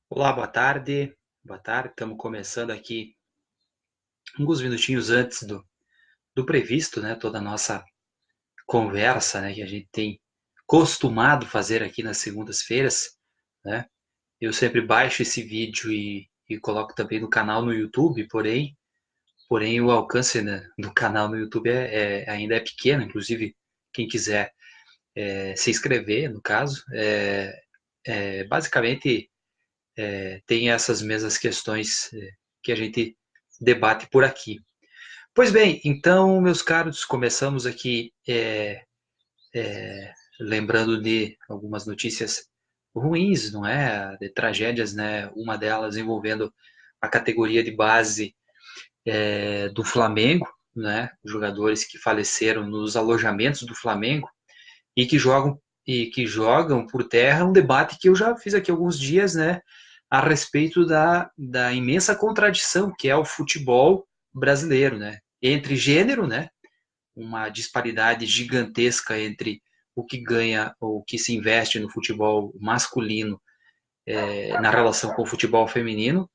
Olá, boa tarde. Boa tarde. Estamos começando aqui alguns minutinhos antes do previsto, né? Toda a nossa conversa, né? Que a gente tem costumado fazer aqui nas segundas-feiras, né? Eu sempre baixo esse vídeo e coloco também no canal no YouTube, porém o alcance, né, do canal no YouTube ainda é pequeno. Inclusive, quem quiser se inscrever, no caso, basicamente tem essas mesmas questões que a gente debate por aqui. Pois bem, então, meus caros, começamos aqui lembrando de algumas notícias ruins, não é? De tragédias, né? Uma delas envolvendo a categoria de base do Flamengo, né? Jogadores que faleceram nos alojamentos do Flamengo e que jogam por terra um debate que eu já fiz aqui alguns dias, né? A respeito da imensa contradição que é o futebol brasileiro, né? Entre gênero, né? Uma disparidade gigantesca entre o que ganha, o que se investe no futebol masculino na relação com o futebol feminino,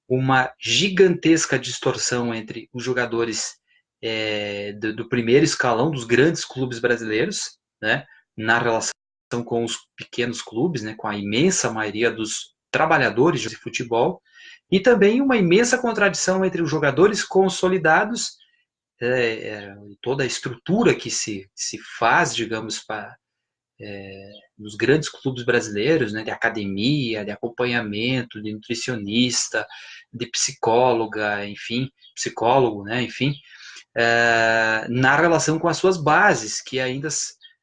uma gigantesca distorção entre os jogadores do primeiro escalão dos grandes clubes brasileiros, né, na relação com os pequenos clubes, né, com a imensa maioria dos trabalhadores de futebol, e também uma imensa contradição entre os jogadores consolidados, toda a estrutura que se faz, digamos, nos grandes clubes brasileiros, né, de academia, de acompanhamento, de nutricionista, de psicóloga, enfim, psicólogo, né, enfim, na relação com as suas bases, que ainda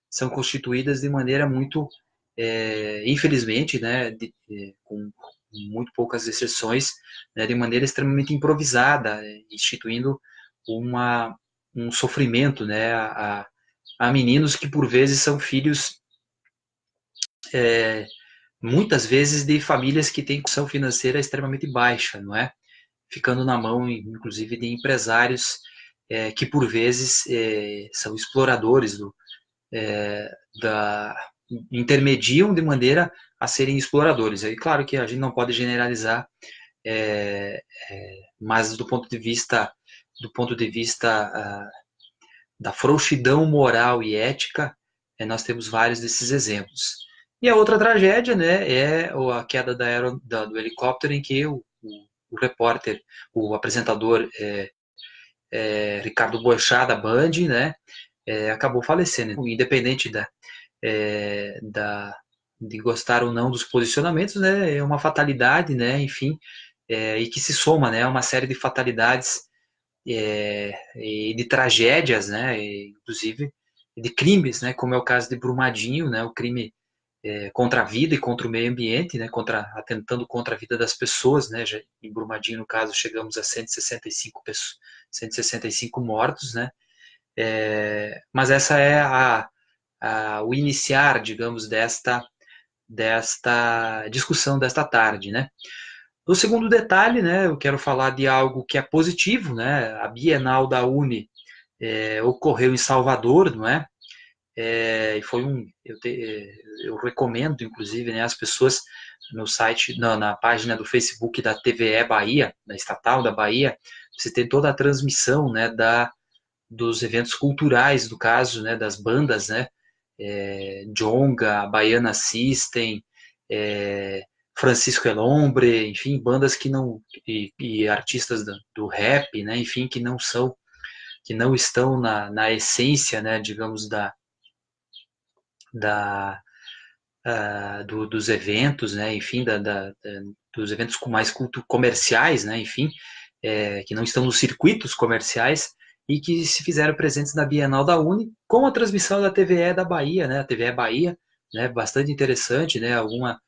são constituídas de maneira muito, infelizmente, né, com muito poucas exceções, né, de maneira extremamente improvisada, instituindo uma, um sofrimento, né, a meninos que por vezes são filhos muitas vezes de famílias que têm condição financeira extremamente baixa, não é? Ficando na mão, inclusive, de empresários que por vezes são exploradores da intermediam de maneira a serem exploradores. Aí, claro que a gente não pode generalizar, mas do ponto de vista da frouxidão moral e ética, nós temos vários desses exemplos. E a outra tragédia, né, é a queda do helicóptero em que o repórter, o apresentador Ricardo Boechat da Band, né, acabou falecendo. Independente é, da, de gostar ou não dos posicionamentos, né, é uma fatalidade, né, enfim, e que se soma, né, a uma série de fatalidades e de tragédias, né, inclusive de crimes, né, como é o caso de Brumadinho, né, o crime contra a vida e contra o meio ambiente, né, atentando contra a vida das pessoas, né, já, em Brumadinho, no caso, chegamos a 165 pessoas, 165 mortos, né, mas essa é o iniciar, digamos, desta discussão desta tarde, né. No segundo detalhe, né, eu quero falar de algo que é positivo, né, a Bienal da Uni ocorreu em Salvador, não é? E foi eu recomendo, inclusive, né, as pessoas no site, na página do Facebook da TVE Bahia, da estatal da Bahia, você tem toda a transmissão, né, dos eventos culturais, do caso, né, das bandas, né, Djonga, Baiana System, é, Francisco Elombre, enfim, bandas que não e artistas do rap, né, enfim, que não estão na essência, né, digamos dos eventos, né, enfim, dos eventos mais comerciais, né, enfim, que não estão nos circuitos comerciais e que se fizeram presentes na Bienal da Uni com a transmissão da TVE da Bahia, né, a TVE Bahia, né, bastante interessante, né, alguma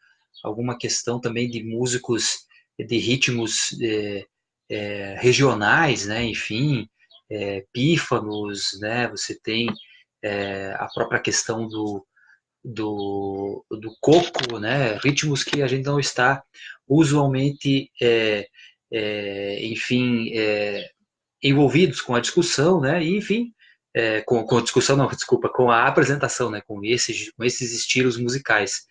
questão também de músicos de ritmos regionais, né, enfim, pífanos, né, você tem a própria questão do coco, né? Ritmos que a gente não está usualmente, enfim, envolvidos com a discussão, né? E, enfim, com a discussão, não, desculpa, com a apresentação, né? Com esses estilos musicais.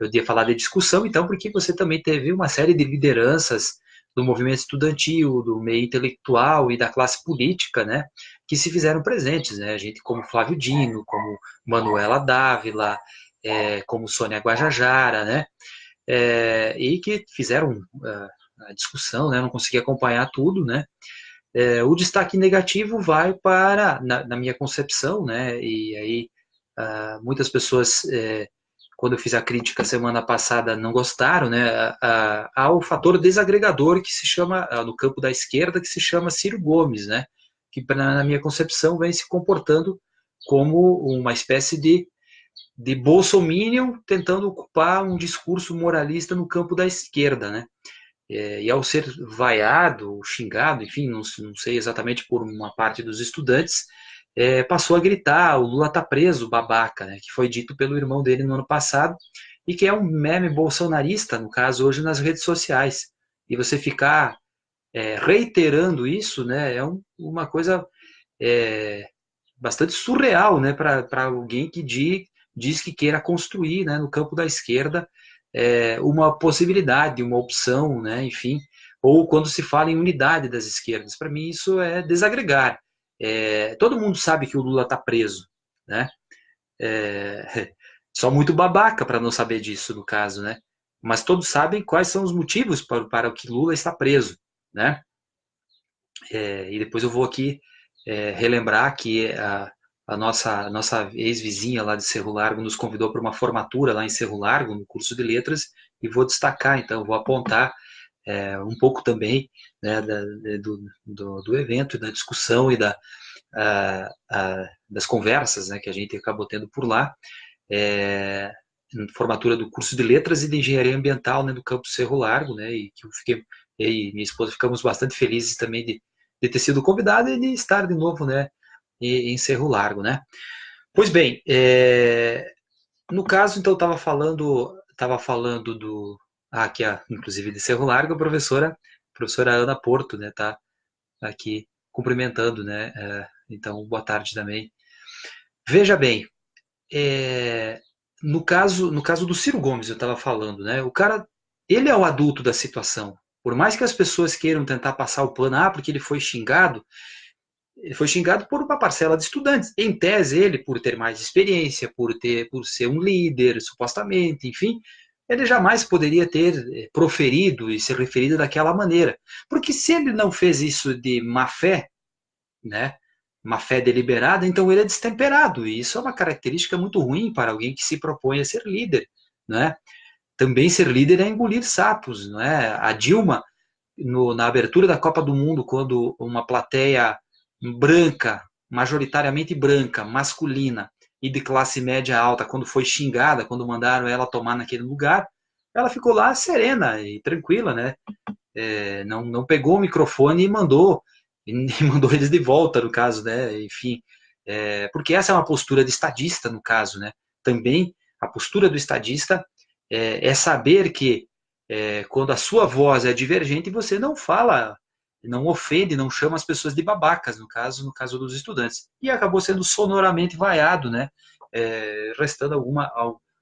Eu ia falar de discussão, então, porque você também teve uma série de lideranças do movimento estudantil, do meio intelectual e da classe política, né, que se fizeram presentes, né, gente como Flávio Dino, como Manuela Dávila, como Sônia Guajajara, né, e que fizeram a discussão, né, não consegui acompanhar tudo, né. O destaque negativo vai para, na minha concepção, né, e aí muitas pessoas, quando eu fiz a crítica semana passada, não gostaram, né, há o fator desagregador que se chama, no campo da esquerda, que se chama Ciro Gomes, né, que na minha concepção vem se comportando como uma espécie de bolsominion tentando ocupar um discurso moralista no campo da esquerda, né? E ao ser vaiado, xingado, enfim, não sei exatamente por uma parte dos estudantes, passou a gritar: o Lula tá preso, babaca, né? Que foi dito pelo irmão dele no ano passado e que é um meme bolsonarista, no caso, hoje nas redes sociais. E você ficar reiterando isso, né, uma coisa é, bastante surreal, né, para alguém que diz que queira construir, né, no campo da esquerda, uma possibilidade, uma opção, né, enfim, ou quando se fala em unidade das esquerdas. Para mim isso é desagregar. Todo mundo sabe que o Lula está preso, né? Só muito babaca para não saber disso, no caso, né? Mas todos sabem quais são os motivos para o que Lula está preso, né? E depois eu vou aqui relembrar que a nossa ex-vizinha lá de Cerro Largo nos convidou para uma formatura lá em Cerro Largo, no curso de letras, e vou destacar, então, vou apontar um pouco também, né, do evento, da discussão e das conversas, né, que a gente acabou tendo por lá, formatura do curso de letras e de engenharia ambiental, né, do campus Cerro Largo, né, e que eu e minha esposa ficamos bastante felizes também de ter sido convidado e de estar de novo, né, em Cerro Largo, né. Pois bem, no caso, então, eu estava falando aqui, inclusive de Cerro Largo, a professora Ana Porto, né, tá aqui cumprimentando, né, então, boa tarde também. Veja bem, no caso do Ciro Gomes, eu estava falando, né, o cara, ele é o adulto da situação. Por mais que as pessoas queiram tentar passar o pano, porque ele foi xingado por uma parcela de estudantes. Em tese, ele, por ter mais experiência, por ser um líder, supostamente, enfim, ele jamais poderia ter proferido e se referido daquela maneira. Porque se ele não fez isso de má fé, né, má fé deliberada, então ele é destemperado. E isso é uma característica muito ruim para alguém que se propõe a ser líder, né? Também ser líder é engolir sapos, não é? A Dilma, na abertura da Copa do Mundo, quando uma plateia branca, majoritariamente branca, masculina e de classe média alta, quando foi xingada, quando mandaram ela tomar naquele lugar, ela ficou lá serena e tranquila, né? Não pegou o microfone e mandou eles de volta, no caso, né? Enfim, porque essa é uma postura de estadista, no caso, né? Também a postura do estadista é saber que quando a sua voz é divergente, você não fala, não ofende, não chama as pessoas de babacas, no caso dos estudantes. E acabou sendo sonoramente vaiado, né? Restando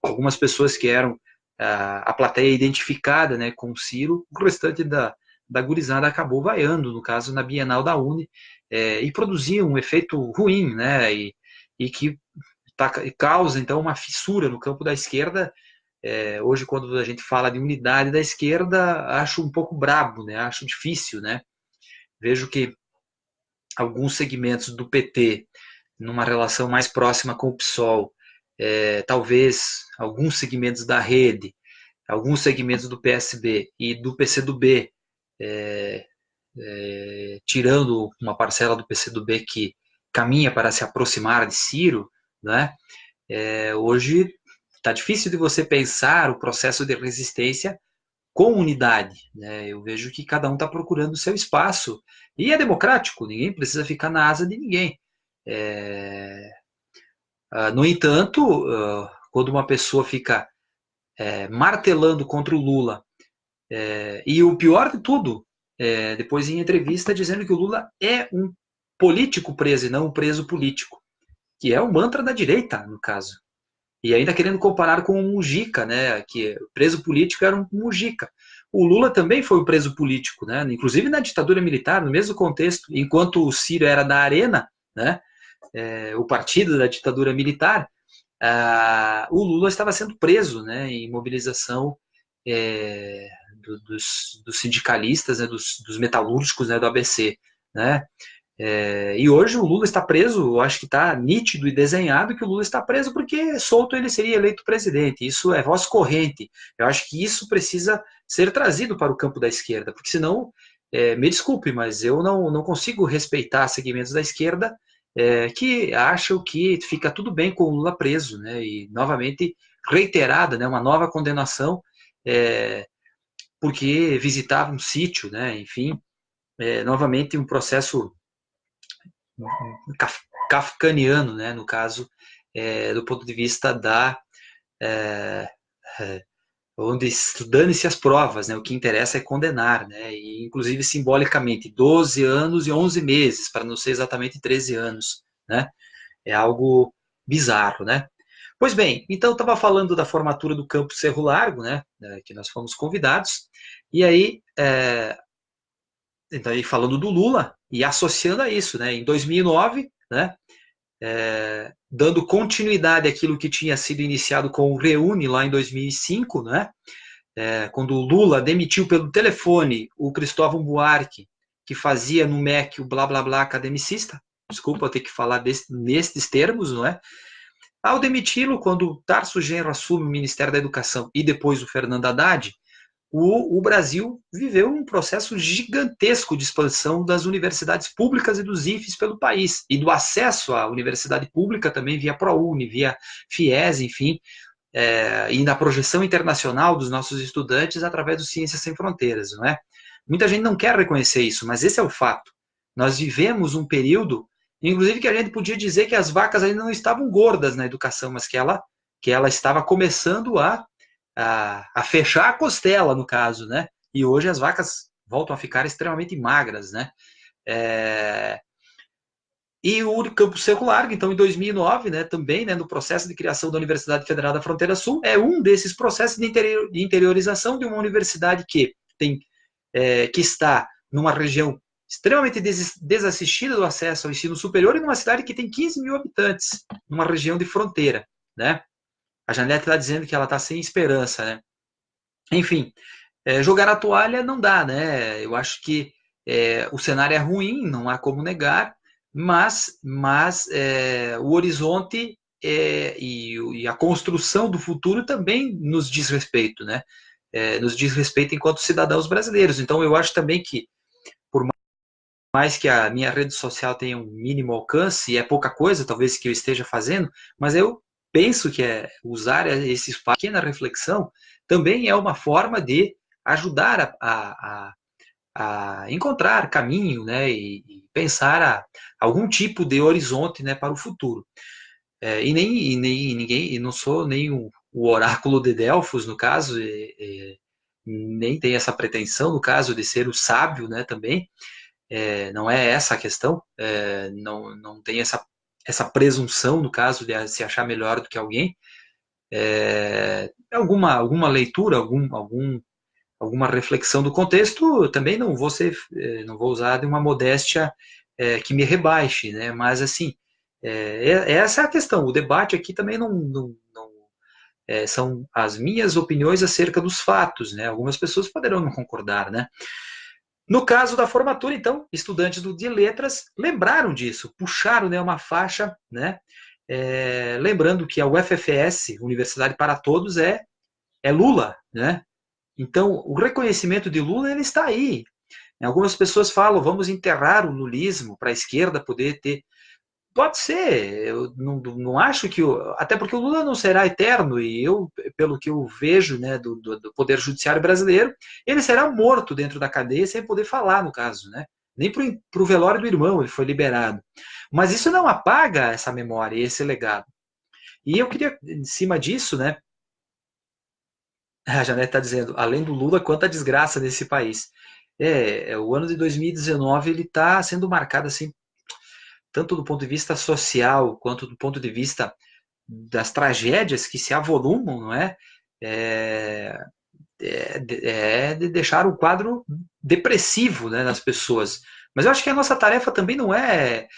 algumas pessoas que eram a plateia identificada, né, com o Ciro, o restante da gurizada acabou vaiando, no caso, na Bienal da Uni, e produzia um efeito ruim, né, e que causa, então, uma fissura no campo da esquerda. Hoje, quando a gente fala de unidade da esquerda, acho um pouco brabo, né? Acho difícil, né? Vejo que alguns segmentos do PT, numa relação mais próxima com o PSOL, talvez alguns segmentos da Rede, alguns segmentos do PSB e do PCdoB, tirando uma parcela do PCdoB que caminha para se aproximar de Ciro, né? Hoje está difícil de você pensar o processo de resistência com unidade, né? Eu vejo que cada um está procurando o seu espaço e é democrático, ninguém precisa ficar na asa de ninguém. No entanto, quando uma pessoa fica martelando contra o Lula, e o pior de tudo, depois em entrevista dizendo que o Lula é um político preso e não um preso político, que é o mantra da direita, no caso. E ainda querendo comparar com o Mujica, né, que preso político era um Mujica. O Lula também foi um preso político, né, inclusive na ditadura militar, no mesmo contexto, enquanto o Ciro era da Arena, né, o partido da ditadura militar, o Lula estava sendo preso, né, em mobilização é, dos sindicalistas, né, dos metalúrgicos, né, do ABC, né. E hoje o Lula está preso, eu acho que está nítido e desenhado que o Lula está preso porque solto ele seria eleito presidente. Isso é voz corrente. Eu acho que isso precisa ser trazido para o campo da esquerda, porque senão, me desculpe, mas eu não consigo respeitar segmentos da esquerda que acham que fica tudo bem com o Lula preso, né? E novamente reiterada, né? Uma nova condenação porque visitava um sítio, né? Enfim, novamente um processo kafkaniano, né, no caso, do ponto de vista da é, onde dane-se as provas, né, o que interessa é condenar, né, e inclusive simbolicamente 12 anos e 11 meses, para não ser exatamente 13 anos, né, é algo bizarro, né. Pois bem, então eu estava falando da formatura do Campo Cerro Largo, né, que nós fomos convidados, e aí, então, aí falando do Lula e associando a isso, né, em 2009, né, dando continuidade àquilo que tinha sido iniciado com o Reúne lá em 2005, né? Quando o Lula demitiu pelo telefone o Cristóvão Buarque, que fazia no MEC o blá blá blá academicista. Desculpa eu ter que falar nestes termos, não é? Ao demiti-lo, quando o Tarso Genro assume o Ministério da Educação e depois o Fernando Haddad, o Brasil viveu um processo gigantesco de expansão das universidades públicas e dos IFES pelo país, e do acesso à universidade pública também via ProUni, via FIES, enfim, e na projeção internacional dos nossos estudantes através do Ciências Sem Fronteiras, não é? Muita gente não quer reconhecer isso, mas esse é o fato. Nós vivemos um período, inclusive que a gente podia dizer que as vacas ainda não estavam gordas na educação, mas que ela estava começando a fechar a costela, no caso, né? E hoje as vacas voltam a ficar extremamente magras, né? É... E o Campo Seco Largo, então, em 2009, né, também, né, no processo de criação da Universidade Federal da Fronteira Sul, é um desses processos de interiorização de uma universidade que está numa região extremamente desassistida do acesso ao ensino superior e numa cidade que tem 15 mil habitantes, numa região de fronteira, né? A Janete está dizendo que ela está sem esperança, né? Enfim, jogar a toalha não dá, né? Eu acho que o cenário é ruim, não há como negar, mas o horizonte e a construção do futuro também nos diz respeito, né? Nos diz respeito enquanto cidadãos brasileiros. Então, eu acho também que, por mais que a minha rede social tenha um mínimo alcance, e é pouca coisa, talvez, que eu esteja fazendo, mas eu penso que usar esse espaço, pequena reflexão, também é uma forma de ajudar a encontrar caminho, né, e pensar algum tipo de horizonte, né, para o futuro. E nem ninguém, não sou nem o oráculo de Delfos, no caso, nem tem essa pretensão, no caso, de ser o sábio, né, também. Não é essa a questão, não tem essa presunção, no caso, de se achar melhor do que alguém. Alguma leitura, alguma reflexão do contexto, também não vou usar de uma modéstia que me rebaixe, né? Mas assim, essa é a questão. O debate aqui também não são as minhas opiniões acerca dos fatos, né? Algumas pessoas poderão não concordar, né? No caso da formatura, então, estudantes de letras lembraram disso, puxaram, né, uma faixa, né? Lembrando que a UFFS, Universidade para Todos, é Lula, né? Então, o reconhecimento de Lula ele está aí. Algumas pessoas falam, vamos enterrar o lulismo para a esquerda poder ter. Pode ser, eu não acho que. Até porque o Lula não será eterno, e eu, pelo que eu vejo, né, do Poder Judiciário brasileiro, ele será morto dentro da cadeia sem poder falar, no caso, né? Nem para o velório do irmão ele foi liberado. Mas isso não apaga essa memória, esse legado. E eu queria, em cima disso, né? A Janete está dizendo, além do Lula, quanta desgraça nesse país. O ano de 2019 ele está sendo marcado assim, tanto do ponto de vista social quanto do ponto de vista das tragédias que se avolumam, não é? De deixar o quadro depressivo, né, nas pessoas. Mas eu acho que a nossa tarefa também não é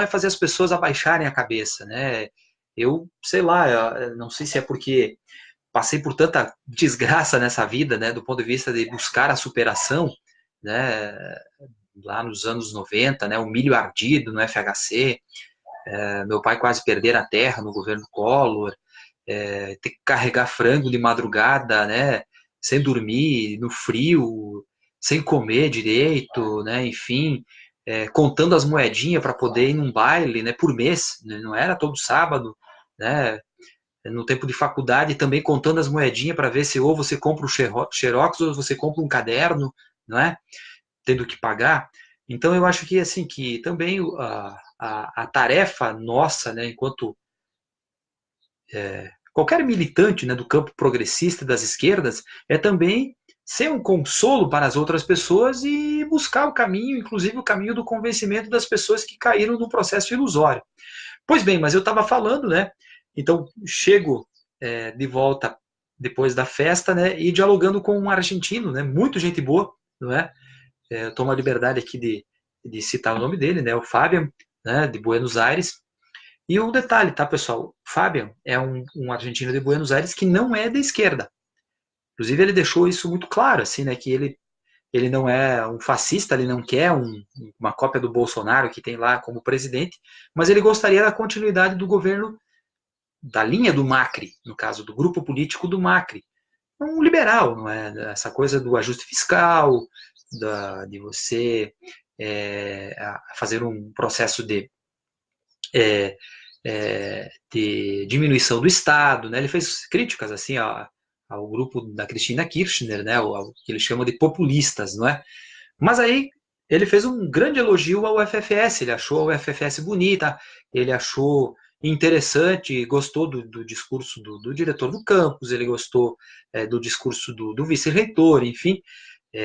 fazer as pessoas abaixarem a cabeça, né? Eu sei lá, eu não sei se é porque passei por tanta desgraça nessa vida, né, do ponto de vista de buscar a superação, né, lá nos anos 90, né, o milho ardido no FHC, meu pai quase perder a terra no governo Collor, ter que carregar frango de madrugada, né, sem dormir, no frio, sem comer direito, né, enfim, contando as moedinhas para poder ir num baile, né, por mês, né, não era todo sábado, né, no tempo de faculdade também contando as moedinhas para ver se ou você compra um xerox ou você compra um caderno, não é? Tendo que pagar. Então eu acho que assim que também a tarefa nossa, né, enquanto qualquer militante, né, do campo progressista das esquerdas, é também ser um consolo para as outras pessoas e buscar o caminho, inclusive o caminho do convencimento das pessoas que caíram no processo ilusório. Pois bem, mas eu estava falando, né? Então chego de volta depois da festa, né? E dialogando com um argentino, né? Muito gente boa, não é? Eu tomo a liberdade aqui de citar o nome dele, né? O Fabian, né? De Buenos Aires. E um detalhe, tá, pessoal? Fabian é um argentino de Buenos Aires que não é de esquerda. Inclusive ele deixou isso muito claro, assim, né? Que ele não é um fascista, ele não quer uma cópia do Bolsonaro que tem lá como presidente, mas ele gostaria da continuidade do governo, da linha do Macri, no caso do grupo político do Macri. Um liberal, não é? Essa coisa do ajuste fiscal, de você fazer um processo de diminuição do Estado, né? Ele fez críticas assim ao grupo da Cristina Kirchner, né? Ao que ele chama de populistas, não é? Mas aí ele fez um grande elogio ao FFS, ele achou a UFFS bonita, ele achou interessante, gostou do discurso do diretor do campus, ele gostou do discurso do vice-reitor, enfim,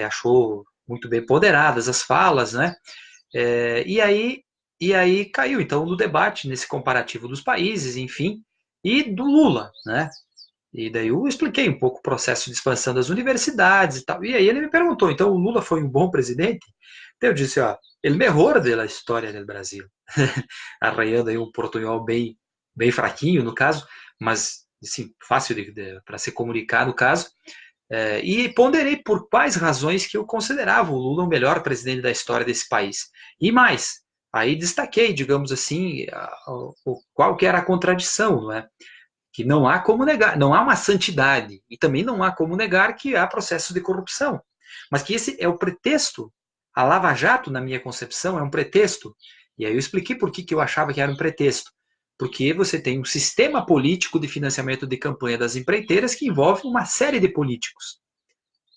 achou muito bem ponderadas as falas, né? É, e aí caiu, então, no debate, nesse comparativo dos países, enfim, e do Lula, né? E daí eu expliquei um pouco o processo de expansão das universidades e tal. E aí ele me perguntou, então o Lula foi um bom presidente? Então eu disse, ó, ele melhor da história do Brasil. Arranhando aí um portunhol bem fraquinho, no caso, mas, assim, fácil para se comunicar, no caso. E ponderei por quais razões que eu considerava o Lula o melhor presidente da história desse país. E mais, aí destaquei, digamos assim, qual que era a contradição, não é? Que não há como negar, não há uma santidade, e também não há como negar que há processo de corrupção. Mas que esse é o pretexto, a Lava Jato, na minha concepção, é um pretexto. E aí eu expliquei por que eu achava que era um pretexto. Porque você tem um sistema político de financiamento de campanha das empreiteiras que envolve uma série de políticos.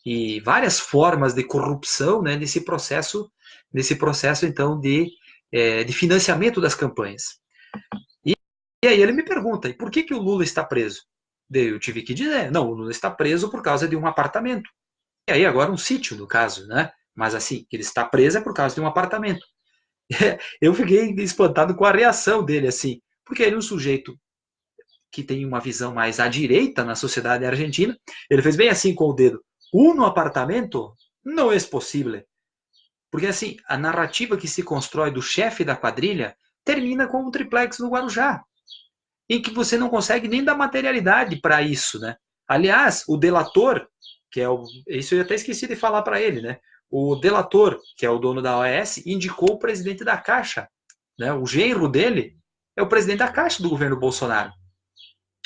E várias formas de corrupção, né, nesse processo então, de financiamento das campanhas. E aí ele me pergunta, e por que o Lula está preso? Daí eu tive que dizer, não, o Lula está preso por causa de um apartamento. E aí agora um sítio, no caso, né? Mas assim, que ele está preso é por causa de um apartamento. Eu fiquei espantado com a reação dele, assim, porque ele é um sujeito que tem uma visão mais à direita na sociedade argentina. Ele fez bem assim com o dedo. Um apartamento não é possível. Porque assim, a narrativa que se constrói do chefe da quadrilha termina com um triplex no Guarujá, em que você não consegue nem dar materialidade para isso, né? Aliás, o delator, que é isso eu até esqueci de falar para ele, né? O delator, que é o dono da OAS, indicou o presidente da Caixa, né? O genro dele é o presidente da Caixa do governo Bolsonaro.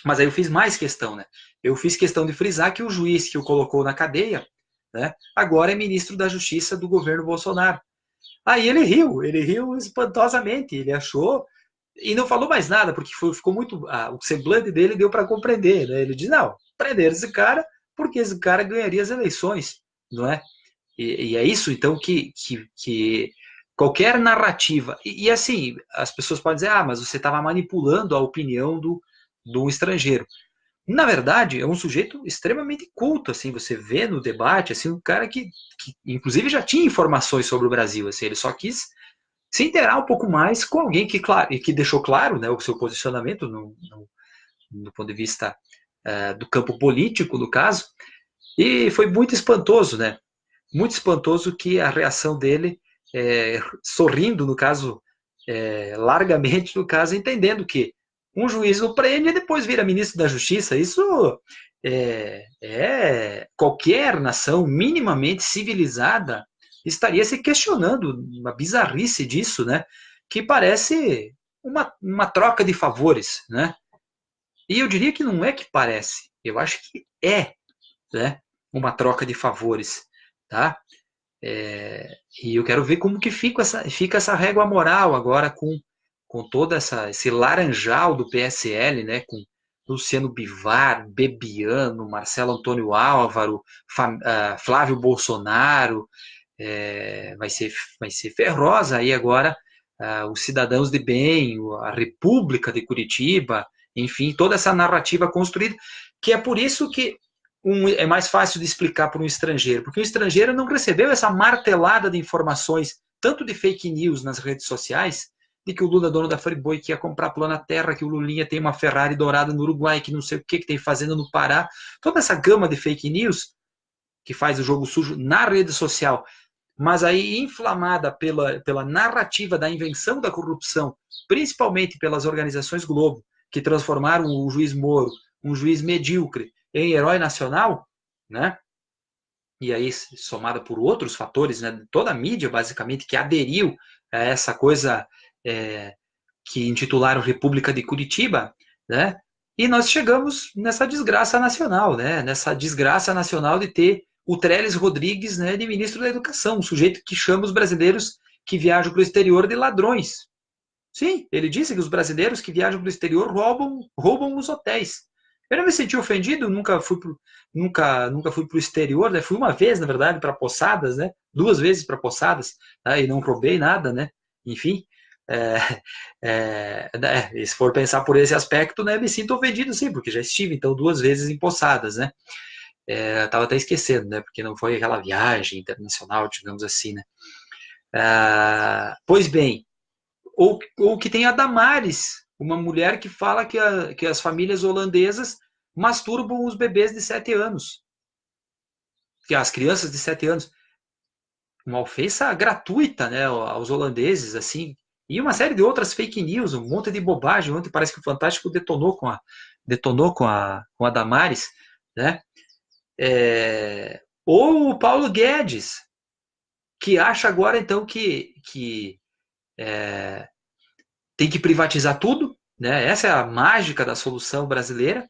Mas aí eu fiz mais questão, né? Eu fiz questão de frisar que o juiz que o colocou na cadeia, né, agora é ministro da Justiça do governo Bolsonaro. Aí ele riu espantosamente, ele achou e não falou mais nada, porque ficou muito. O semblante dele deu para compreender, né? Ele disse: não, prender esse cara, porque esse cara ganharia as eleições, não é? E é isso, então, que qualquer narrativa. E assim, as pessoas podem dizer: mas você estava manipulando a opinião do estrangeiro. Na verdade, é um sujeito extremamente culto, assim, você vê no debate, assim, um cara que inclusive já tinha informações sobre o Brasil, assim, ele só quis se inteirar um pouco mais com alguém que deixou claro, né, o seu posicionamento no ponto de vista do campo político, no caso, e foi muito espantoso, né? Muito espantoso que a reação dele, sorrindo, no caso, largamente, no caso, entendendo que um juiz o prende e depois vira ministro da Justiça. Isso qualquer nação minimamente civilizada estaria se questionando uma bizarrice disso, né? Que parece uma troca de favores, né? E eu diria que não é que parece, eu acho que né, uma troca de favores, tá? E eu quero ver como que fica essa régua moral agora com todo esse laranjal do PSL, né, com Luciano Bivar, Bebiano, Marcelo Antônio Álvaro, Flávio Bolsonaro, vai ser ferrosa aí agora os cidadãos de bem, a República de Curitiba, enfim, toda essa narrativa construída, que é por isso que é mais fácil de explicar para um estrangeiro, porque o estrangeiro não recebeu essa martelada de informações, tanto de fake news nas redes sociais, de que o Lula, dono da Friboi, que ia comprar plano na terra, que o Lulinha tem uma Ferrari dourada no Uruguai, que não sei o que tem fazenda no Pará, toda essa gama de fake news que faz o jogo sujo na rede social, mas aí inflamada pela narrativa da invenção da corrupção, principalmente pelas organizações Globo, que transformaram o juiz Moro, um juiz medíocre, em herói nacional, né? E aí somada por outros fatores, né? Toda a mídia basicamente que aderiu a essa coisa que intitularam República de Curitiba, né? E nós chegamos nessa desgraça nacional, né? Nessa desgraça nacional de ter o Trellis Rodrigues, né, de ministro da Educação, um sujeito que chama os brasileiros que viajam para o exterior de ladrões. Sim, ele disse que os brasileiros que viajam para o exterior roubam os hotéis. Eu não me senti ofendido, nunca fui para o exterior, né? Fui uma vez, na verdade, para Poçadas, né? 2 vezes para Poçadas, né? E não roubei nada, né? Enfim, se for pensar por esse aspecto, né, me sinto ofendido, sim, porque já estive, então, 2 vezes em Poçadas, né? Estava até esquecendo, né? Porque não foi aquela viagem internacional, digamos assim, né? Pois bem, ou que tem a Damares, uma mulher que fala que as famílias holandesas masturbam os bebês de 7 anos, que as crianças de 7 anos. Uma ofensa gratuita, né, aos holandeses, assim, e uma série de outras fake news, um monte de bobagem. Ontem parece que o Fantástico detonou com a Damares, né? Ou o Paulo Guedes, que acha agora, então, que tem que privatizar tudo, né? Essa é a mágica da solução brasileira,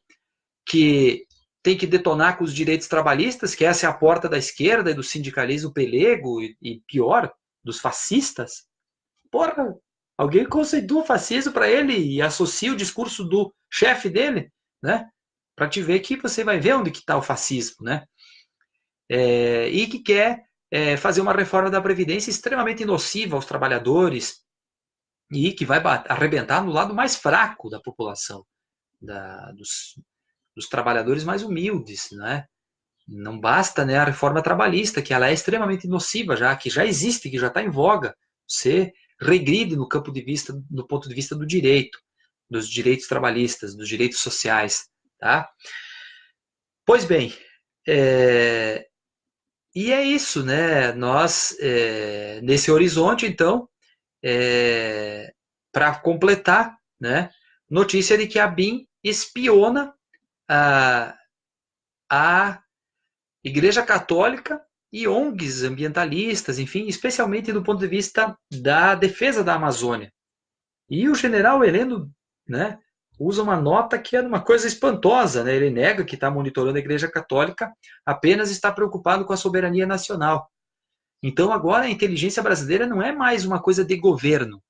que tem que detonar com os direitos trabalhistas, que essa é a porta da esquerda e do sindicalismo pelego e pior, dos fascistas. Porra, alguém conceitua o fascismo para ele e associa o discurso do chefe dele, né? Para te ver que você vai ver onde que está o fascismo, né? E que quer fazer uma reforma da Previdência extremamente nociva aos trabalhadores e que vai arrebentar no lado mais fraco da população, dos trabalhadores mais humildes, né? Não basta, né, a reforma trabalhista, que ela é extremamente nociva já, que já existe, que já está em voga. Você regride no campo de vista, do ponto de vista do direito, dos direitos trabalhistas, dos direitos sociais, tá? Pois bem, e é isso, né? Nós, nesse horizonte, então, para completar, né? Notícia de que a BIM espiona a Igreja Católica e ONGs ambientalistas, enfim, especialmente do ponto de vista da defesa da Amazônia. E o general Heleno, né, usa uma nota que é uma coisa espantosa, né? Ele nega que está monitorando a Igreja Católica, apenas está preocupado com a soberania nacional. Então agora a inteligência brasileira não é mais uma coisa de governo,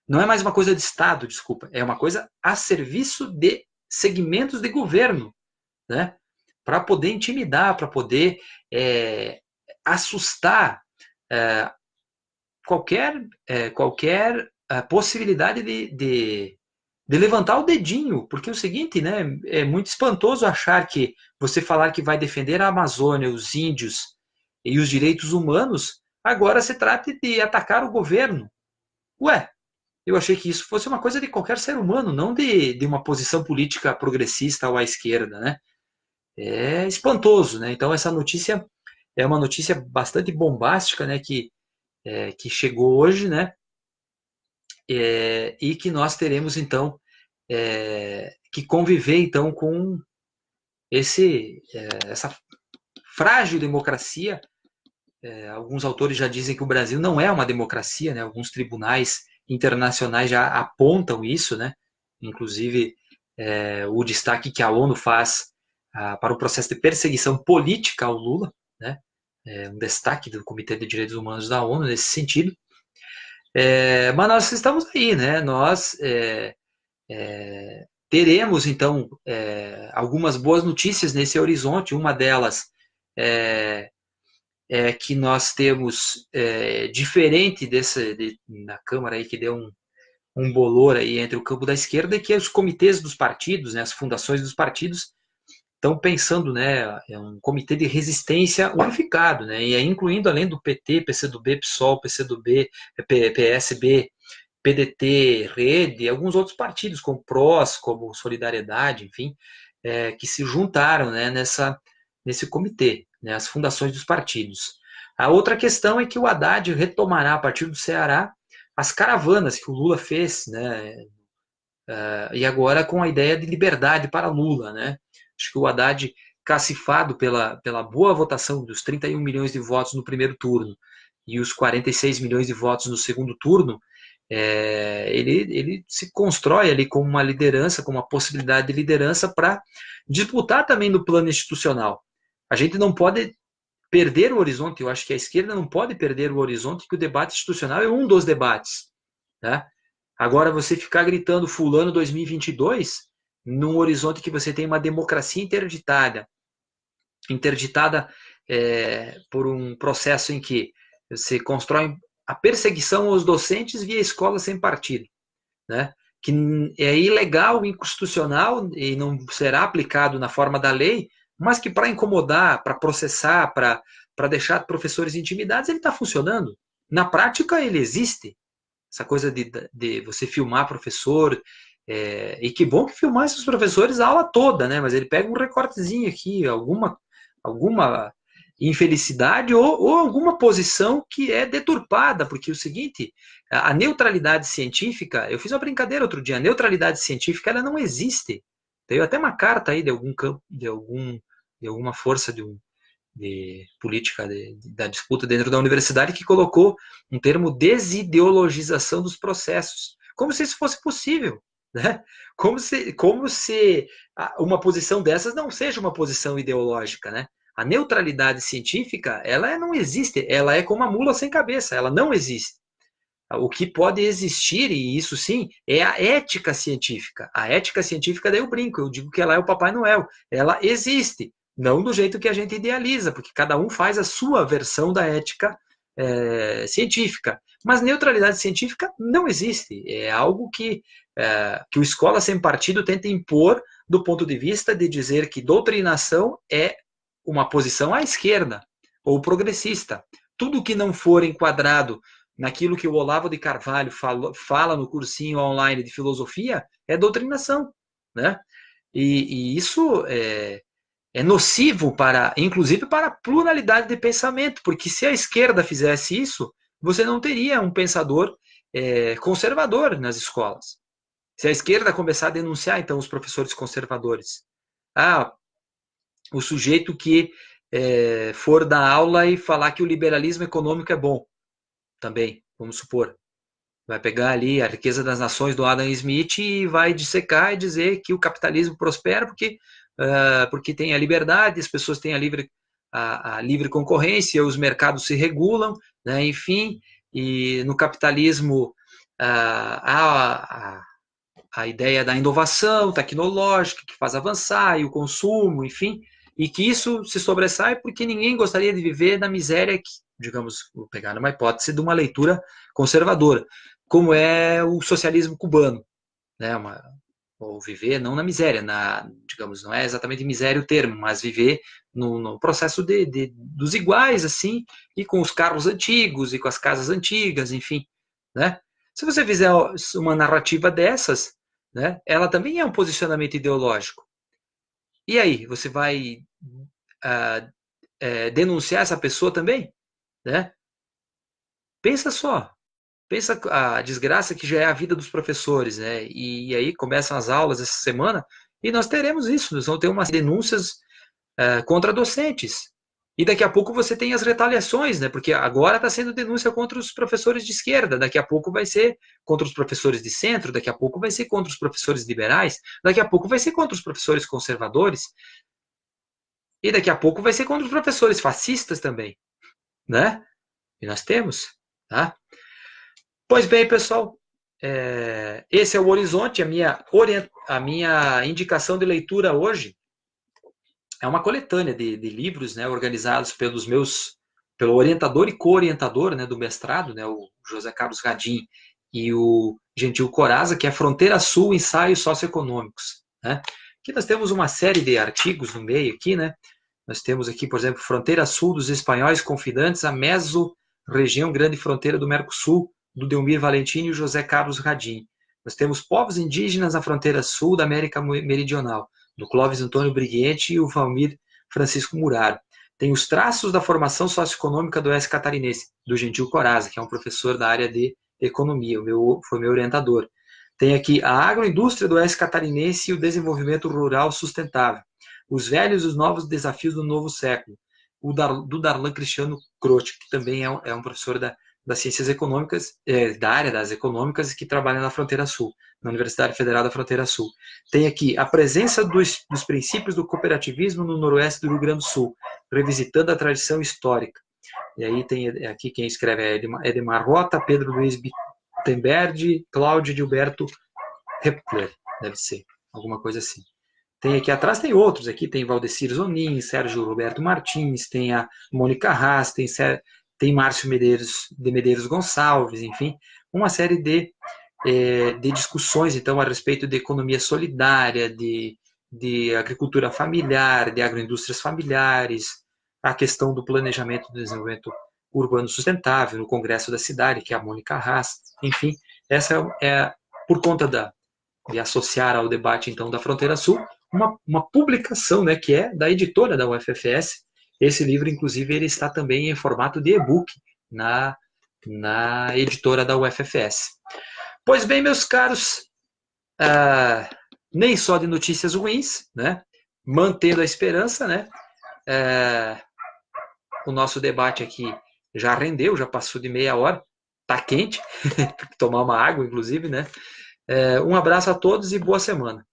não é mais uma coisa de Estado, desculpa, é uma coisa a serviço de segmentos de governo, né? Para poder intimidar, para poder assustar qualquer possibilidade de levantar o dedinho, porque é o seguinte, né? É muito espantoso achar que você falar que vai defender a Amazônia, os índios e os direitos humanos, agora se trata de atacar o governo. Ué, eu achei que isso fosse uma coisa de qualquer ser humano, não de uma posição política progressista ou à esquerda, né? É espantoso, né? Então essa notícia é uma notícia bastante bombástica, né? Que chegou hoje, né? E que nós teremos então que conviver então com essa frágil democracia. Alguns autores já dizem que o Brasil não é uma democracia, né? Alguns tribunais internacionais já apontam isso, né? Inclusive o destaque que a ONU faz para o processo de perseguição política ao Lula, né? Um destaque do Comitê de Direitos Humanos da ONU nesse sentido. Mas nós estamos aí, né? Nós teremos então algumas boas notícias nesse horizonte. Uma delas é que nós temos, diferente na Câmara aí, que deu um bolor aí entre o campo da esquerda, e que os comitês dos partidos, né, as fundações dos partidos, estão pensando, né, um comitê de resistência unificado, né, e aí incluindo, além do PT, PCdoB, PSOL, PCdoB, PSB, PDT, Rede, alguns outros partidos, como PROS, como Solidariedade, enfim, que se juntaram, né, nesse comitê, né, as fundações dos partidos. A outra questão é que o Haddad retomará, a partir do Ceará, as caravanas que o Lula fez, né, e agora com a ideia de liberdade para Lula, né? Acho que o Haddad, cacifado pela boa votação dos 31 milhões de votos no primeiro turno e os 46 milhões de votos no segundo turno, ele se constrói ali como uma liderança, como uma possibilidade de liderança para disputar também no plano institucional. A gente não pode perder o horizonte, eu acho que a esquerda não pode perder o horizonte, que o debate institucional é um dos debates, né? Agora, você ficar gritando fulano 2022, num horizonte que você tem uma democracia interditada por um processo em que você constrói a perseguição aos docentes via escola sem partido, né? Que é ilegal, inconstitucional e não será aplicado na forma da lei, mas que para incomodar, para processar, para deixar professores intimidados, ele está funcionando. Na prática, ele existe. Essa coisa de você filmar professor, e que bom que filmar esses professores a aula toda, né? Mas ele pega um recortezinho aqui, alguma infelicidade ou alguma posição que é deturpada, porque é o seguinte, a neutralidade científica, eu fiz uma brincadeira outro dia, a neutralidade científica ela não existe. Tem até uma carta aí de algum campo, de alguma força de política da disputa dentro da universidade que colocou um termo desideologização dos processos, como se isso fosse possível, né? Como se uma posição dessas não seja uma posição ideológica, né? A neutralidade científica, ela não existe, ela é como a mula sem cabeça, ela não existe. O que pode existir, e isso sim, é a ética científica. A ética científica, daí eu brinco, eu digo que ela é o Papai Noel. Ela existe, não do jeito que a gente idealiza, porque cada um faz a sua versão da ética científica. Mas neutralidade científica não existe. É algo que o Escola Sem Partido tenta impor do ponto de vista de dizer que doutrinação é uma posição à esquerda ou progressista. Tudo que não for enquadrado naquilo que o Olavo de Carvalho fala no cursinho online de filosofia é doutrinação, né? E isso é nocivo inclusive para a pluralidade de pensamento, porque se a esquerda fizesse isso, você não teria um pensador conservador nas escolas. Se a esquerda começar a denunciar, então, os professores conservadores, o sujeito que for dar aula e falar que o liberalismo econômico é bom, também, vamos supor, vai pegar ali a riqueza das nações do Adam Smith e vai dissecar e dizer que o capitalismo prospera porque tem a liberdade, as pessoas têm a livre concorrência, os mercados se regulam, né, enfim, e no capitalismo há a ideia da inovação tecnológica que faz avançar e o consumo, enfim, e que isso se sobressai porque ninguém gostaria de viver na miséria que, digamos, vou pegar uma hipótese de uma leitura conservadora, como é o socialismo cubano, né? Ou viver não na miséria, digamos, não é exatamente miséria o termo, mas viver no processo dos iguais, assim, e com os carros antigos e com as casas antigas, enfim, né? Se você fizer uma narrativa dessas, né, ela também é um posicionamento ideológico. E aí, você vai denunciar essa pessoa também? Né? Pensa só. Pensa a desgraça que já é a vida dos professores, né? E aí começam as aulas essa semana e nós teremos isso, nós vamos ter umas denúncias contra docentes. E daqui a pouco você tem as retaliações, né? Porque agora está sendo denúncia contra os professores de esquerda, daqui a pouco vai ser contra os professores de centro, daqui a pouco vai ser contra os professores liberais, daqui a pouco vai ser contra os professores conservadores, e daqui a pouco vai ser contra os professores fascistas também, né? E nós temos, tá? Pois bem, pessoal, esse é o Horizonte, a minha indicação de leitura hoje é uma coletânea de livros, né, organizados pelo orientador e co-orientador, né, do mestrado, né, o José Carlos Radin e o Gentil Coraza, que é Fronteira Sul, Ensaios Socioeconômicos, né? Aqui nós temos uma série de artigos no meio aqui, né? Nós temos aqui, por exemplo, Fronteira Sul dos Espanhóis Confidantes, a Meso-Região Grande Fronteira do Mercosul, do Delmir Valentim e o José Carlos Radin. Nós temos povos indígenas na fronteira sul da América Meridional, do Clóvis Antônio Briguente e o Valmir Francisco Muraro. Tem os traços da formação socioeconômica do oeste catarinense, do Gentil Coraza, que é um professor da área de economia, foi meu orientador. Tem aqui a agroindústria do oeste catarinense e o desenvolvimento rural sustentável. Os velhos e os novos desafios do novo século, do Darlan Cristiano Croce, que também é um professor das ciências econômicas, da área das econômicas, que trabalha na Fronteira Sul, na Universidade Federal da Fronteira Sul. Tem aqui a presença dos princípios do cooperativismo no noroeste do Rio Grande do Sul, revisitando a tradição histórica. E aí tem aqui quem escreve é Edmar Rota, Pedro Luiz Bittenberg, Cláudio Gilberto Hepler, deve ser, alguma coisa assim. Tem aqui atrás, tem outros, aqui tem Valdecir Zonin, Sérgio Roberto Martins, tem a Mônica Haas, tem Márcio Medeiros Gonçalves, enfim, uma série de discussões, então, a respeito de economia solidária, de agricultura familiar, de agroindústrias familiares, a questão do planejamento do desenvolvimento urbano sustentável no Congresso da Cidade, que é a Mônica Haas, enfim, essa por conta de associar ao debate, então, da Fronteira Sul, uma publicação, né, que é da editora da UFFS. Esse livro, inclusive, ele está também em formato de e-book na editora da UFFS. Pois bem, meus caros, nem só de notícias ruins, né? Mantendo a esperança, né? O nosso debate aqui já rendeu, já passou de meia hora, tá quente, tem que tomar uma água, inclusive, né? Um abraço a todos e boa semana.